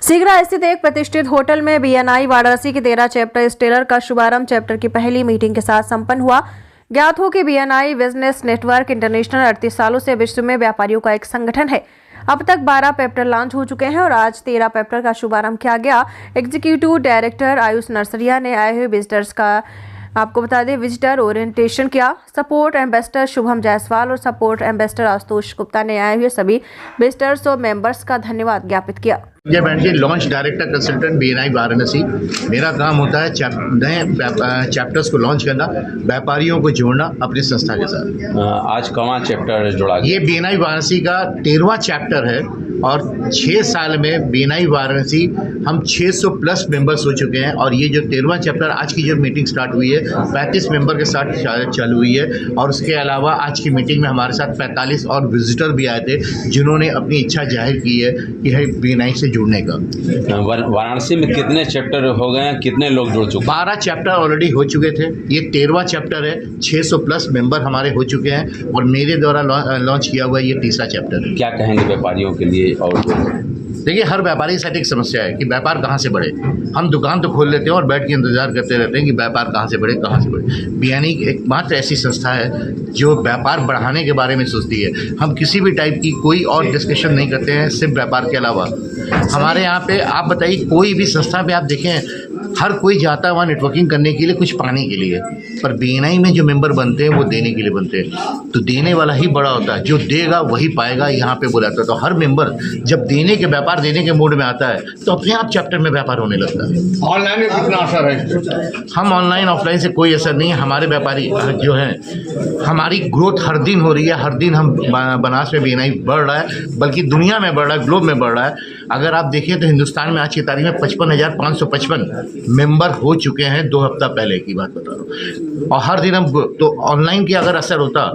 सीगरा स्थित एक प्रतिष्ठित होटल में बीएनआई वाराणसी के 13 चैप्टर स्टेलर का शुभारंभ चैप्टर की पहली मीटिंग के साथ संपन्न हुआ। ज्ञात हो कि बीएनआई बिजनेस नेटवर्क इंटरनेशनल 38 सालों से विश्व में व्यापारियों का एक संगठन है। अब तक 12 पेप्टर लॉन्च हो चुके हैं और आज 13 पेप्टर का शुभारंभ किया गया। एग्जीक्यूटिव डायरेक्टर आयुष नरसरिया ने आए हुए विजिटर्स का आपको बता दें विजिटर ओरिएंटेशन किया। सपोर्ट एम्बेसडर शुभम जायसवाल और सपोर्ट एम्बेसडर आशुतोष गुप्ता ने आए हुए सभी विजिटर्स और मेंबर्स का धन्यवाद ज्ञापित किया। जय बहन ji, launch director consultant BNI Varanasi. मेरा काम होता है नए चैप्टर्स को लॉन्च करना, व्यापारियों को जोड़ना अपनी संस्था के साथ। आज कौन चैप्टर जोड़ा गया? ये बीएनआई वाराणसी का 13वां चैप्टर है और 6 साल में बीएनआई वाराणसी हम 600 प्लस मेंबर्स हो चुके हैं। और ये जो 13वां चैप्टर आज की जो मीटिंग स्टार्ट हुई है 35 मेंबर के साथ चालू हुई है। और उसके अलावा आज की मीटिंग में हमारे साथ 45 और विजिटर भी आए थे जिन्होंने अपनी इच्छा जाहिर की है कि है बीएनआई से जुड़ने का। वाराणसी में कितने चैप्टर हो गए हैं, कितने लोग जुड़ चुके हैं? 12 चैप्टर ऑलरेडी हो चुके थे, ये 13वां चैप्टर है। 600 प्लस मेंबर हमारे हो चुके हैं और मेरे द्वारा लॉन्च किया हुआ ये तीसरा चैप्टर है। क्या कहेंगे व्यापारियों के लिए? और देखिए, हर व्यापारी के साथ एक समस्या है कि व्यापार कहाँ से बढ़े। हम दुकान तो खोल लेते हैं और बैठ के इंतजार करते रहते हैं कि व्यापार कहाँ से बढ़े, कहाँ से बढ़े। बीएनआई एकमात्र ऐसी संस्था है जो व्यापार बढ़ाने के बारे में सोचती है। हम किसी भी टाइप की कोई और डिस्कशन नहीं करते हैं सिर्फ व्यापार के अलावा। हमारे यहाँ पे आप बताइए, कोई भी संस्था पे आप देखें हर कोई जाता है वहाँ नेटवर्किंग करने के लिए, कुछ पाने के लिए, पर बीएनआई में जो मेंबर बनते हैं वो देने के लिए बनते हैं। तो देने वाला ही बड़ा होता है, जो देगा वही पाएगा, यहाँ पे बोलाता है। तो हर मेंबर जब व्यापार देने के मूड में आता है तो अपने आप चैप्टर में व्यापार होने लगता है। ऑनलाइन में कितना असर है? हम ऑनलाइन ऑफलाइन से कोई असर नहीं है। हमारे व्यापारी जो है, हमारी ग्रोथ हर दिन हो रही है। हर दिन हम बनारस में बीएनआई बढ़ रहा है, बल्कि दुनिया में बढ़ रहा है, ग्लोब में बढ़ रहा है। अगर आप देखें तो हिंदुस्तान में आज की तारीख में 55,555 मेंबर हो चुके हैं। 2 हफ्ता पहले की बात बता रहा हूँ। और हर दिन हम तो ऑनलाइन की अगर असर होता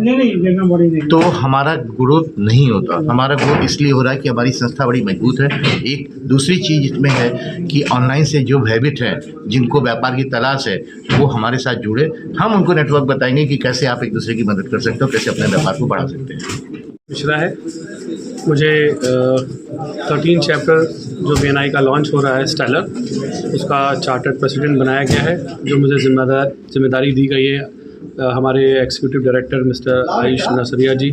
तो हमारा ग्रोथ नहीं होता। हमारा ग्रोथ इसलिए हो रहा है कि हमारी संस्था बड़ी मजबूत है। एक दूसरी चीज़ इसमें है कि ऑनलाइन से जो हैबिट है, जिनको व्यापार की तलाश है, वो हमारे साथ जुड़े। हम उनको नेटवर्क बताएंगे कि कैसे आप एक दूसरे की मदद कर सकते हो, कैसे अपने व्यापार को बढ़ा सकते हैं। मिश्रा है। मुझे 13 चैप्टर जो बीएनआई का लॉन्च हो रहा है स्टेलर, उसका चार्टर्ड प्रेसिडेंट बनाया गया है। जो मुझे जिम्मेदारी दी गई है हमारे executive director mister Ayush Narsaria ji,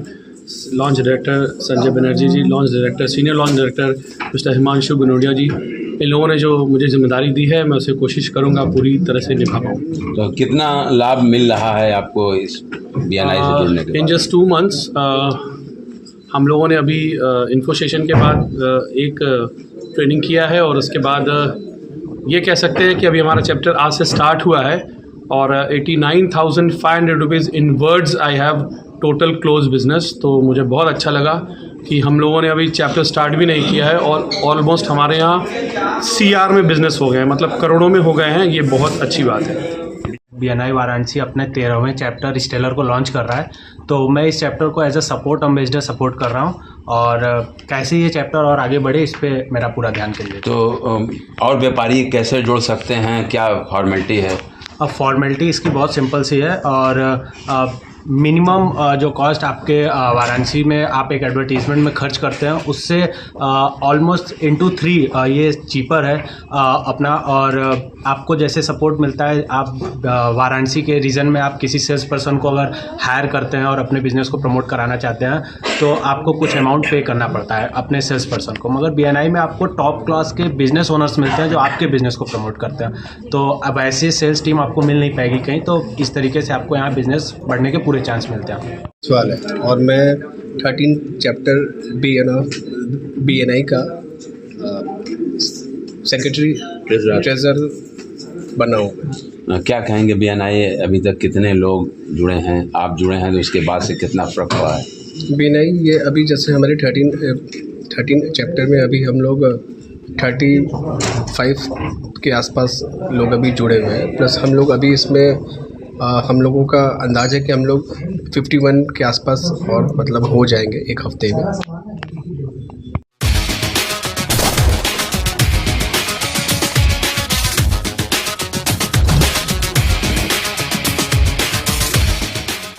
launch director Sanjay Banerjee ji, launch director senior launch director mister Himanshu Gunodia ji, इन लोगों ने जो मुझे जिम्मेदारी दी है मैं उसे कोशिश करूंगा पूरी तरह से निभा पाऊँ। तो कितना लाभ मिल रहा है आपको इस बीएनआई से जुड़ने के बाद? इन जस्ट 2 मंथ्स हम लोगों ने अभी इन्फो सेशन के बाद एक ट्रेनिंग किया है और उसके बाद ये कह सकते हैं कि अभी हमारा चैप्टर आज से स्टार्ट हुआ है और 89,500 rupees in words I have total close business. तो मुझे बहुत अच्छा लगा कि हम लोगों ने अभी चैप्टर स्टार्ट भी नहीं किया है और ऑलमोस्ट हमारे यहाँ CR में बिजनेस हो गए हैं, मतलब करोड़ों में हो गए हैं। ये बहुत अच्छी बात है। बीएनआई वाराणसी अपने 13वें चैप्टर स्टेलर को लॉन्च कर रहा है, तो मैं इस चैप्टर को as a support ambassador support कर रहा हूं और कैसे ये चैप्टर और आगे बढ़े इस पे मेरा पूरा ध्यान केंद्रित। तो और व्यापारी कैसे जुड़ सकते हैं, क्या फॉर्मेलिटी है? अब फॉर्मेलिटी इसकी बहुत सिंपल सी है और मिनिमम जो कॉस्ट आपके वाराणसी में आप एक एडवर्टीजमेंट में खर्च करते हैं उससे ऑलमोस्ट into 3 ये चीपर है अपना। और आपको जैसे सपोर्ट मिलता है, आप वाराणसी के रीजन में आप किसी सेल्स पर्सन को अगर हायर करते हैं और अपने बिज़नेस को प्रमोट कराना चाहते हैं तो आपको कुछ अमाउंट पे करना पड़ता है अपने सेल्स पर्सन को। मगर बीएनआई में आपको टॉप क्लास के बिजनेस ओनर्स मिलते हैं जो आपके बिज़नेस को प्रमोट करते हैं। तो अब ऐसी सेल्स टीम आपको मिल नहीं पाएगी कहीं, तो इस तरीके से आपको यहाँ बिज़नेस बढ़ने के पूरे चांस मिलते हैं। सवाल है और मैं 13 चैप्टर बीएनआई का सेक्रेटरी ट्रेजरर बना हूँ। क्या कहेंगे बीएनआई अभी तक कितने लोग जुड़े हैं? आप जुड़े हैं तो उसके बाद से कितना फर्क हुआ है? बीएनआई ये अभी जैसे हमारे 13 चैप्टर में अभी हम लोग 35 के आसपास लोग अभी जुड़े हुए हैं। प्लस हम लोग अभी इसमें हम लोगों का अंदाज़ है कि हम लोग 51 के आसपास और मतलब हो जाएंगे एक हफ्ते में।